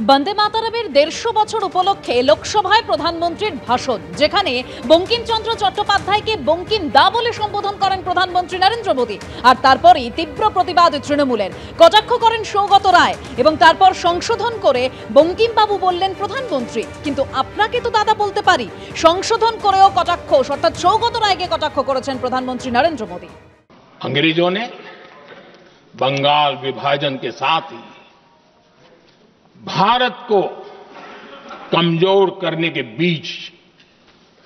বন্দে মাতরমের 150 বছর উপলক্ষে লোকসভায় প্রধানমন্ত্রীর ভাষণ, যেখানে বঙ্কিমচন্দ্র চট্টোপাধ্যায়কে বঙ্কিম দা বলে সম্বোধন করেন প্রধানমন্ত্রী নরেন্দ্র মোদী। আর তারপরই তীব্র প্রতিবাদ তৃণমূলের, কটাক্ষ করেন সৌগত রায় এবং তারপর সংশোধন করে বঙ্কিম বাবু বললেন প্রধানমন্ত্রী। কিন্তু আপনাকে তো দাদা বলতে পারি, সংশোধন করেও কটাক্ষ, অর্থাৎ সৌগত রায়কে কটাক্ষ করেছেন প্রধানমন্ত্রী নরেন্দ্র মোদী। अंग्रेजों ने बंगाल विभाजन के साथ ही भारत को कमजोर करने के बीच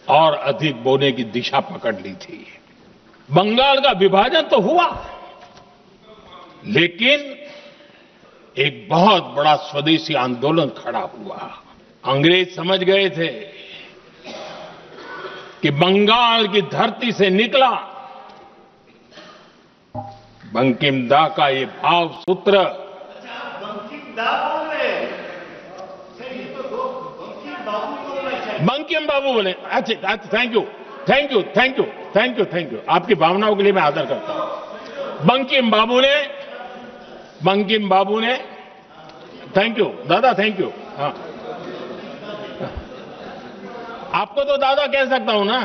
और अधिक बोने की दिशा पकड़ ली थी। बंगाल का विभाजन तो हुआ, लेकिन एक बहुत बड़ा स्वदेशी आंदोलन खड़ा हुआ। अंग्रेज समझ गए थे कि बंगाल की धरती से निकला बंकिम दा का ये भाव सूत्र, बंकिम बाबू बोले। अच्छा, thank you thank you thank you thank you thank you आपकी भावनाओं के लिए मैं आदर करता हूं। बंकिम बाबू ने थैंक यू दादा, थैंक यू। हाँ, आपको तो दादा कह सकता हूं ना,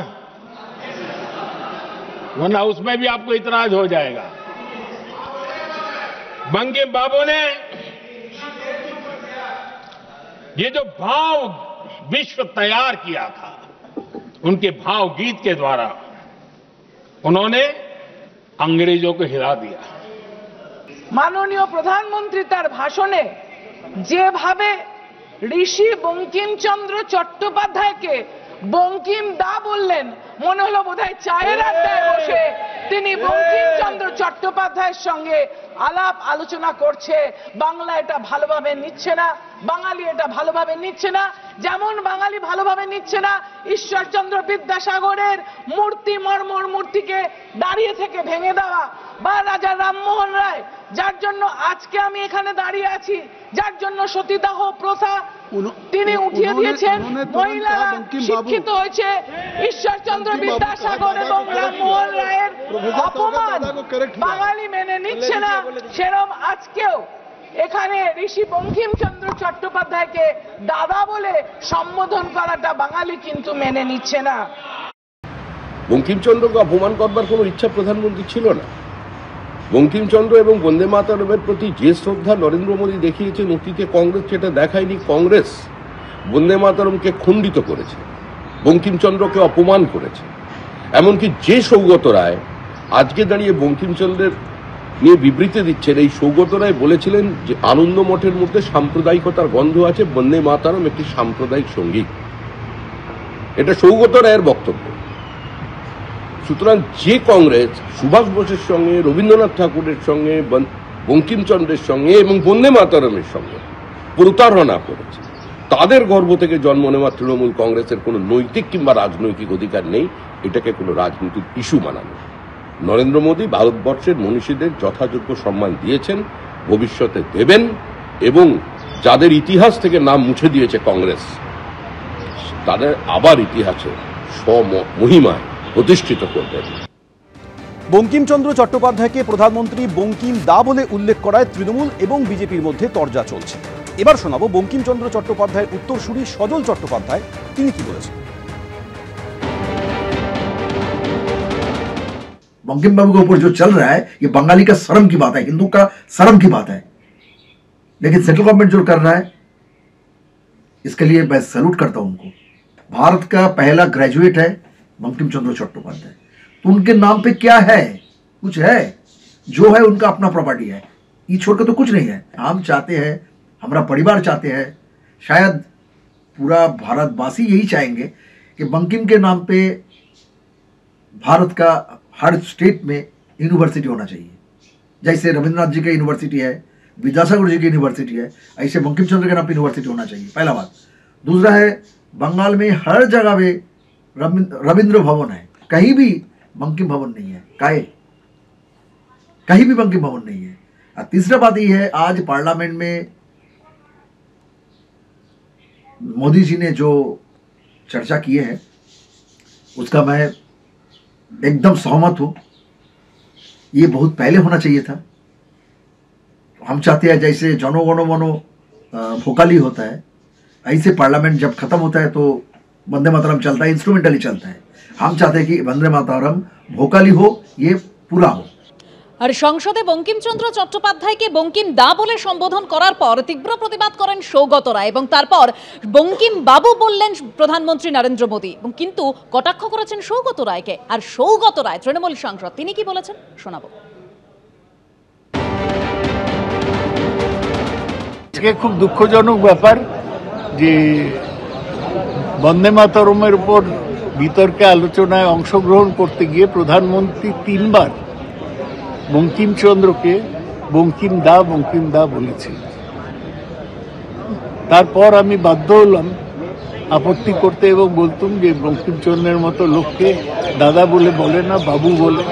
वरना उसमें भी आपको इतराज हो जाएगा। बंकिम बाबू ने ये जो भाव विश्व तैयार किया था, उनके भाव गीत के द्वारा उन्होंने अंग्रेजों को हिला दिया। माननीय प्रधानमंत्री तार भाषणे जेभावे ऋषि बंकिमचंद्र चट्टोपाध्याय के बंकिम दा बोललेन, মনে হলো বোধহয় চায়ের আড্ডায় বসে তিনি বঙ্কিমচন্দ্র চট্টোপাধ্যায়ের সঙ্গে আলাপ আলোচনা করছে। বাংলা এটা ভালোভাবে নিচ্ছে না, বাঙালি এটা ভালোভাবে নিচ্ছে না। যেমন বাঙালি ভালোভাবে নিচ্ছে না ঈশ্বরচন্দ্র বিদ্যাসাগরের মূর্তি, মর্মর মূর্তিকে দাঁড়িয়ে থেকে ভেঙে দেওয়া, বা রাজা রামমোহন রায়, যার জন্য আজকে আমি এখানে দাঁড়িয়ে আছি, যার জন্য সতীদাহ প্রথা তিনি উঠিয়ে দিয়েছেন, মহিলারা শিক্ষিত হয়েছে। ঈশ্বরচন্দ্র বিদ্যাসাগর এবং রামমোহন রায়ের অপমান বাঙালি মেনে নিচ্ছে না। সেরকম আজকেও এখানে ঋষি বঙ্কিমচন্দ্র চট্টোপাধ্যায়কে দাদা বলে সম্বোধন করাটা বাঙালি কিন্তু মেনে নিচ্ছে না। বঙ্কিমচন্দ্রকে অপমান করবার কোনো ইচ্ছা প্রধানমন্ত্রী ছিল না। বঙ্কিমচন্দ্র এবং বন্দে মাতরমের প্রতি যে শ্রদ্ধা নরেন্দ্র মোদী দেখিয়েছেন, অতীতে কংগ্রেস সেটা দেখায়নি। কংগ্রেস বন্দে মাতরমকে খণ্ডিত করেছে, বঙ্কিমচন্দ্রকে অপমান করেছে। এমনকি যে সৌগত রায় আজকে দাঁড়িয়ে বঙ্কিমচন্দ্রের নিয়ে বিবৃতি দিচ্ছেন, এই সৌগত রায় বলেছিলেন যে আনন্দ মঠের মধ্যে সাম্প্রদায়িকতার গন্ধ আছে, বন্দে মাতরম একটি সাম্প্রদায়িক সঙ্গীত। এটা সৌগত রায়ের বক্তব্য। সুতরাং যে কংগ্রেস সুভাষ বোসের সঙ্গে, রবীন্দ্রনাথ ঠাকুরের সঙ্গে, বঙ্কিমচন্দ্রের সঙ্গে এবং বন্দে মাতরমের সঙ্গে প্রতারণা করেছে, তাদের গর্ভ থেকে জন্ম নেওয়া তৃণমূল কংগ্রেসের কোনো নৈতিক কিংবা রাজনৈতিক অধিকার নেই এটাকে কোনো রাজনৈতিক ইস্যু বানানো। নরেন্দ্র মোদী ভারতবর্ষের মনীষীদের যথাযোগ্য সম্মান দিয়েছেন, ভবিষ্যতে দেবেন, এবং যাদের ইতিহাস থেকে নাম মুছে দিয়েছে কংগ্রেস, তাদের আবার ইতিহাসে স্বমহিমায় প্রতিষ্ঠিত করবেন। বঙ্কিমচন্দ্র চট্টোপাধ্যায়কে প্রধানমন্ত্রী বঙ্কিম দা বলে উল্লেখ করায় তৃণমূল এবং বিজেপির মধ্যে তরজা চলছে। এবার শোনাবো বঙ্কিমচন্দ্র চট্টোপাধ্যায়ের উত্তরসূরি সজল চট্টোপাধ্যায় তিনি কি বলেছেন। बंकिम बाबू के ऊपर जो चल रहा है ये बंगाली का शर्म की बात है, हिंदू का शर्म की बात है। लेकिन सेंट्रल गवर्नमेंट जो कर रहा है इसके लिए मैं सैल्यूट करता हूं उनको। भारत का पहला ग्रेजुएट है बंकिम चंद्र चट्टोपाध्याय, तो उनके नाम पे क्या है? कुछ है, जो है उनका अपना प्रॉपर्टी है, ये छोड़कर तो कुछ नहीं है। हम चाहते हैं, हमारा परिवार चाहते हैं, शायद पूरा भारतवासी यही चाहेंगे कि बंकिम के नाम पे भारत का हर स्टेट में यूनिवर्सिटी होना चाहिए। जैसे रविंद्रनाथ जी की यूनिवर्सिटी है, विद्यासागर जी की यूनिवर्सिटी है, ऐसे बंकिम चंद्र के नाम पे यूनिवर्सिटी होना चाहिए, पहला बात। दूसरा है, बंगाल में हर जगह पे रविंद्र भवन है, कहीं भी बंकिम भवन नहीं है, कहीं भी बंकिम भवन नहीं है। और तीसरा बात यह है, आज पार्लियामेंट में मोदी जी ने जो चर्चा किए हैं उसका मैं एकदम सहमत हूं। ये बहुत पहले होना चाहिए था। हम चाहते हैं जैसे जनगण मन भोकाली होता है, ऐसे पार्लियामेंट जब खत्म होता है तो वंदे मातरम चलता है, इंस्ट्रूमेंटली चलता है। हम चाहते हैं कि वंदे मातरम भोकाली हो, ये पूरा हो। আর সংসদে বঙ্কিমচন্দ্র চট্টোপাধ্যায়কে বঙ্কিম দা বলে সম্বোধন করার পর তীব্র প্রতিবাদ করেন সৌগত রায় এবং তারপর বঙ্কিম বাবু বললেন প্রধানমন্ত্রী নরেন্দ্র মোদী, কিন্তু কটাক্ষ করেছেন সৌগত রায়কে। আর সৌগত রায় তৃণমূল সাংসদ, তিনি কি বলেছেন শোনাবো। আজকে খুব দুঃখজনক ব্যাপার যে বন্দে মাতরমের উপর বিতর্কে আলোচনায় অংশগ্রহণ করতে গিয়ে প্রধানমন্ত্রী 3 বার বঙ্কিমচন্দ্রকে বঙ্কিম দা বলেছে। তারপর আমি বাধ্য হলাম আপত্তি করতে এবং বলতুম যে বঙ্কিমচন্দ্রের মতো লোককে দাদা বলে না, বাবু বলে,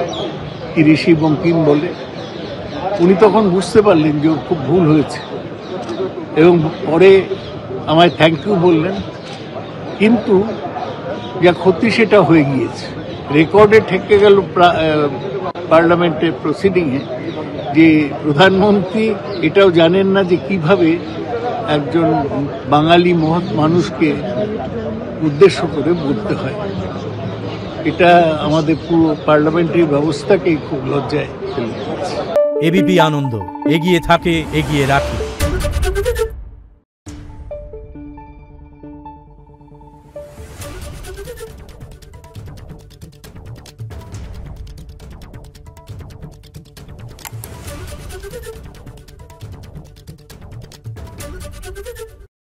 কি ঋষি বঙ্কিম বলে। উনি তখন বুঝতে পারলেন যে ওর খুব ভুল হয়েছে এবং পরে আমায় থ্যাংক ইউ বললেন, কিন্তু যা ক্ষতি সেটা হয়ে গিয়েছে। রেকর্ডে ঠেকে গেল পার্লামেন্টের প্রসিডিংয়ে যে প্রধানমন্ত্রী এটাও জানেন না যে কিভাবে একজন বাঙালি মহৎ মানুষকে উদ্দেশ্য করে বলতে হয়। এটা আমাদের পুরো পার্লামেন্টারি ব্যবস্থাকেই খুব লজ্জায় ফেলে দিয়েছে। এবিপি আনন্দ, এগিয়ে থাকে, এগিয়ে রাখে।